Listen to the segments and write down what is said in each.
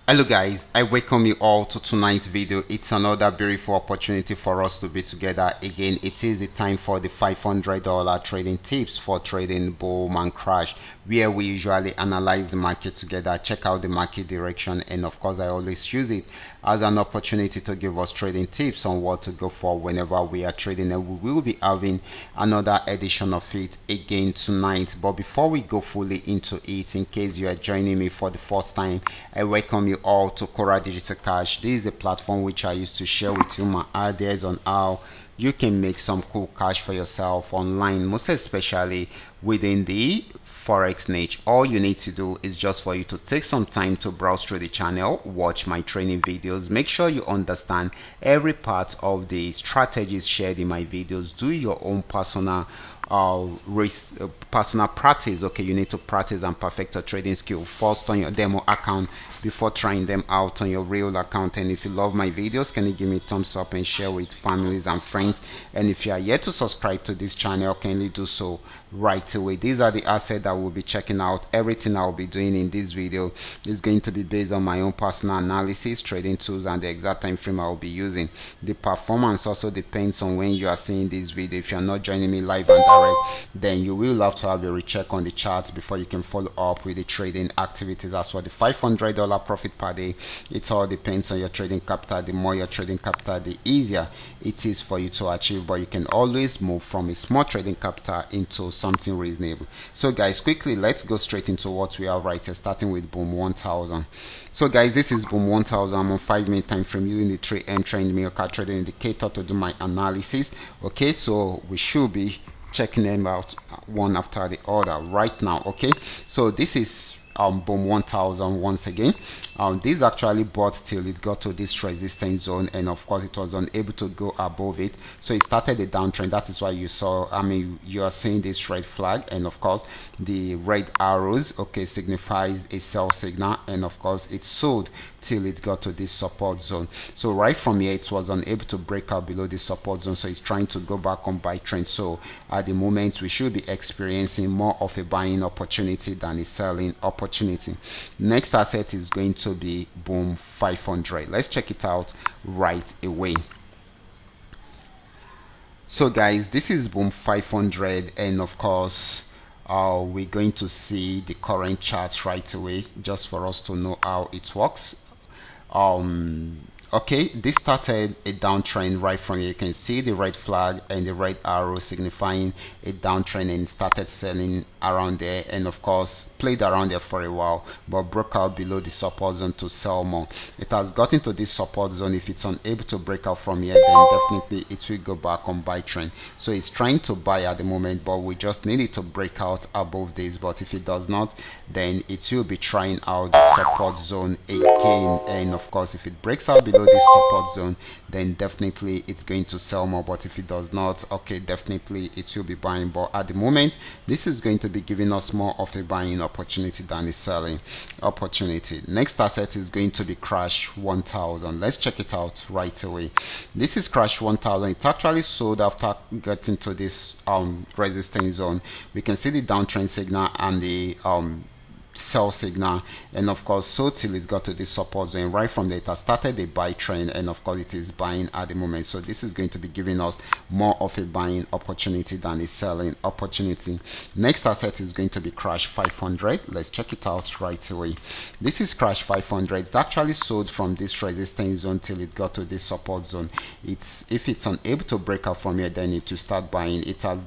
Hello guys, I welcome you all to tonight's video. It's another beautiful opportunity for us to be together again. It is the time for the $500 trading tips for trading boom and crash, where we usually analyze the market together, check out the market direction, and of course I always use it as an opportunity to give us trading tips on what to go for whenever we are trading, and we will be having another edition of it again tonight. But before we go fully into it, in case you are joining me for the first time, I welcome you all to Qora Digital Cash. This is the platform which I used to share with you my ideas on how you can make some cool cash for yourself online, most especially within the forex niche. All you need to do is just for you to take some time to browse through the channel, watch my training videos, make sure you understand every part of the strategies shared in my videos, do your own personal personal practice. Okay, you need to practice and perfect your trading skill first on your demo account before trying them out on your real account. And if you love my videos, can you give me a thumbs up and share with families and friends? And if you are yet to subscribe to this channel, kindly do so right away. These are the assets that we'll be checking out. Everything I'll be doing in this video is going to be based on my own personal analysis, trading tools, and the exact time frame I'll be using. The performance also depends on when you are seeing this video. If you're not joining me live and direct, then you will have to have a recheck on the charts before you can follow up with the trading activities. As for the $500 profit per day, it all depends on your trading capital. The more your trading capital, the easier it is for you to achieve, but you can always move from a small trading capital into something reasonable. So guys, quickly let's go straight into what we have right here, starting with boom 1000. So guys, this is boom 1000. I'm on 5-minute time frame using the 3M trend Meoka trading indicator to do my analysis. Okay, so we should be checking them out one after the other right now. Okay, so this is boom 1000 once again. This actually bought till it got to this resistance zone, and of course it was unable to go above it, so it started a downtrend. That is why you saw, you are seeing this red flag, and of course the red arrows, okay, signifies a sell signal, and of course it sold till it got to this support zone. So right from here it was unable to break out below this support zone, so it's trying to go back on buy trend. So at the moment we should be experiencing more of a buying opportunity than a selling opportunity. Next asset is going to be boom 500. Let's check it out right away. So guys, this is boom 500, and of course we're going to see the current charts right away just for us to know how it works. Okay, this started a downtrend right from here. You can see the red flag and the red arrow signifying a downtrend, and started selling around there, and of course played around there for a while, but broke out below the support zone to sell more. It has gotten to this support zone. If it's unable to break out from here, then definitely it will go back on buy trend. So it's trying to buy at the moment, but we just need it to break out above this. But if it does not, then it will be trying out the support zone again, and of course if it breaks out below this support zone, then definitely it's going to sell more. But if it does not, okay, definitely it will be buying. But at the moment this is going to be giving us more of a buying opportunity than a selling opportunity. Next asset is going to be crash 1000. Let's check it out right away. This is crash 1000. It actually sold after getting to this resistance zone. We can see the downtrend signal and the sell signal, and of course so till it got to this support zone. Right from there it has started a buy trend, and of course it is buying at the moment. So this is going to be giving us more of a buying opportunity than a selling opportunity. Next asset is going to be crash 500. Let's check it out right away. This is crash 500. It actually sold from this resistance zone till it got to this support zone. If it's unable to break out from here, then it will start buying. It has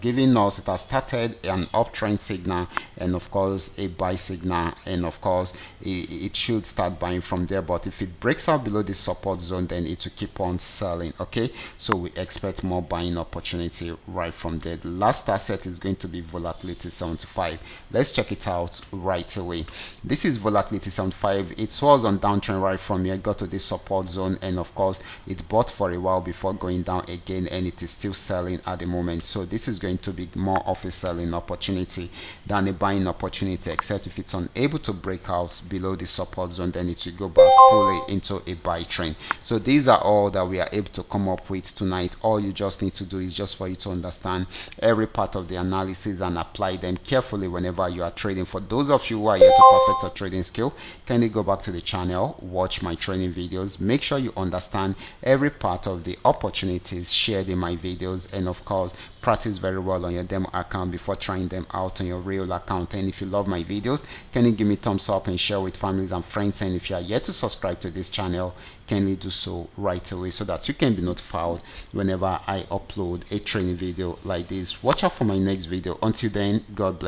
started an uptrend signal, and of course a buy signal, and of course it should start buying from there. But if it breaks out below this support zone, then it will keep on selling. Okay, so we expect more buying opportunity right from there. The last asset is going to be volatility 75. Let's check it out right away. This is volatility 75. It was on downtrend right from here, got to this support zone, and of course it bought for a while before going down again, and it is still selling at the moment. So this is going to be more of a selling opportunity than a buying opportunity, except if it's on unable to break out below the support zone, then it will go back fully into a buy trend. So these are all that we are able to come up with tonight. All you just need to do is just for you to understand every part of the analysis and apply them carefully whenever you are trading. For those of you who are yet to perfect your trading skill, kindly go back to the channel, watch my training videos, make sure you understand every part of the opportunities shared in my videos, and of course practice very well on your demo account before trying them out on your real account. And if you love my videos, can you give me thumbs up and share with families and friends? And if you are yet to subscribe to this channel, can you do so right away so that you can be notified whenever I upload a training video like this. Watch out for my next video. Until then, God bless.